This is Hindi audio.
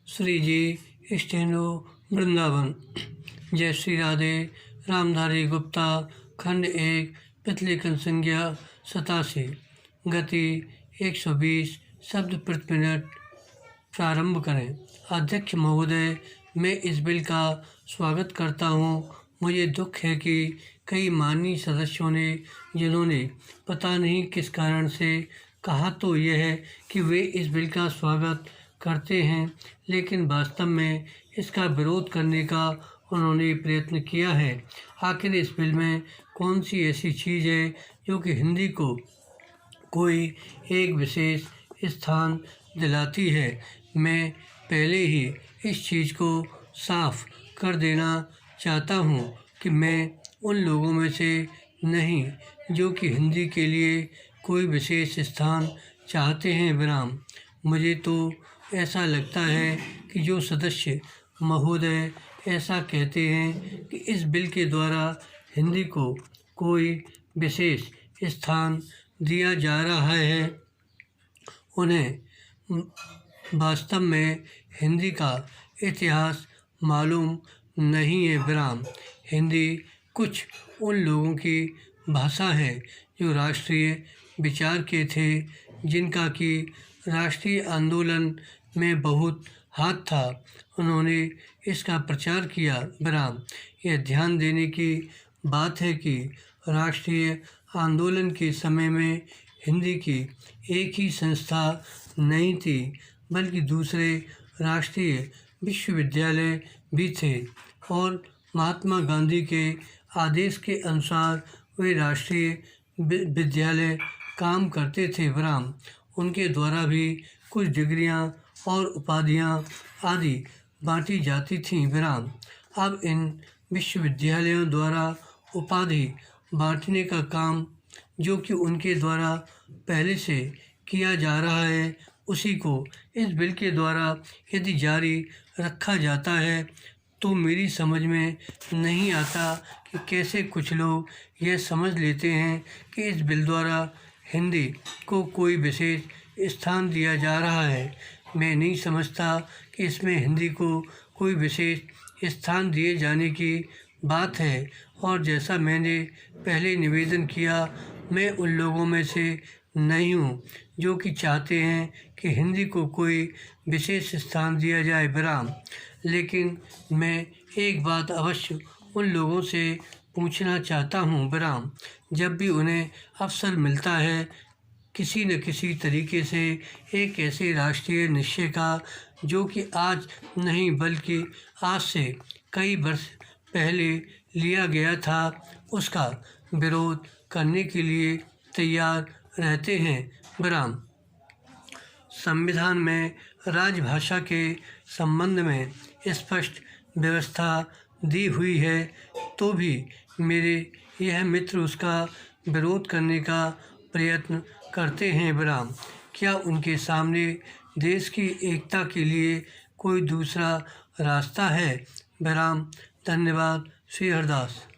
श्री जी स्टेनो वृंदावन। जय श्री राधे। रामधारी गुप्ता खंड 1 पितलिकन संज्ञा 87 गति 120 शब्द प्रति मिनट। प्रारंभ करें। अध्यक्ष महोदय, मैं इस बिल का स्वागत करता हूं। मुझे दुख है कि कई माननीय सदस्यों ने, जिन्होंने पता नहीं किस कारण से कहा तो यह है कि वे इस बिल का स्वागत करते हैं, लेकिन वास्तव में इसका विरोध करने का उन्होंने प्रयत्न किया है। आखिर इस बिल में कौन सी ऐसी चीज़ है जो कि हिंदी को कोई एक विशेष स्थान दिलाती है। मैं पहले ही इस चीज़ को साफ कर देना चाहता हूँ कि मैं उन लोगों में से नहीं जो कि हिंदी के लिए कोई विशेष स्थान चाहते हैं। विराम। मुझे तो ऐसा लगता है कि जो सदस्य महोदय ऐसा कहते हैं कि इस बिल के द्वारा हिंदी को कोई विशेष स्थान दिया जा रहा है, उन्हें वास्तव में हिंदी का इतिहास मालूम नहीं है। विराम। हिंदी कुछ उन लोगों की भाषा है जो राष्ट्रीय विचार के थे, जिनका कि राष्ट्रीय आंदोलन में बहुत हाथ था। उन्होंने इसका प्रचार किया। विराम। यह ध्यान देने की बात है कि राष्ट्रीय आंदोलन के समय में हिंदी की एक ही संस्था नहीं थी, बल्कि दूसरे राष्ट्रीय विश्वविद्यालय भी थे, और महात्मा गांधी के आदेश के अनुसार वे राष्ट्रीय विद्यालय काम करते थे। विराम। उनके द्वारा भी कुछ डिग्रियां और उपाधियां आदि बांटी जाती थीं। विराम। अब इन विश्वविद्यालयों द्वारा उपाधि बांटने का काम जो कि उनके द्वारा पहले से किया जा रहा है, उसी को इस बिल के द्वारा यदि जारी रखा जाता है तो मेरी समझ में नहीं आता कि कैसे कुछ लोग यह समझ लेते हैं कि इस बिल द्वारा हिंदी को कोई विशेष स्थान दिया जा रहा है। मैं नहीं समझता कि इसमें हिंदी को कोई विशेष स्थान दिए जाने की बात है, और जैसा मैंने पहले निवेदन किया, मैं उन लोगों में से नहीं हूँ जो कि चाहते हैं कि हिंदी को कोई विशेष स्थान दिया जाए। विराम। लेकिन मैं एक बात अवश्य उन लोगों से पूछना चाहता हूँ। विराम। जब भी उन्हें अवसर मिलता है किसी न किसी तरीके से एक ऐसे राष्ट्रीय निश्चय का जो कि आज नहीं बल्कि आज से कई वर्ष पहले लिया गया था, उसका विरोध करने के लिए तैयार रहते हैं। विराम। संविधान में राजभाषा के संबंध में स्पष्ट व्यवस्था दी हुई है, तो भी मेरे यह मित्र उसका विरोध करने का प्रयत्न करते हैं। विराम। क्या उनके सामने देश की एकता के लिए कोई दूसरा रास्ता है? विराम। धन्यवाद। श्री हरदास।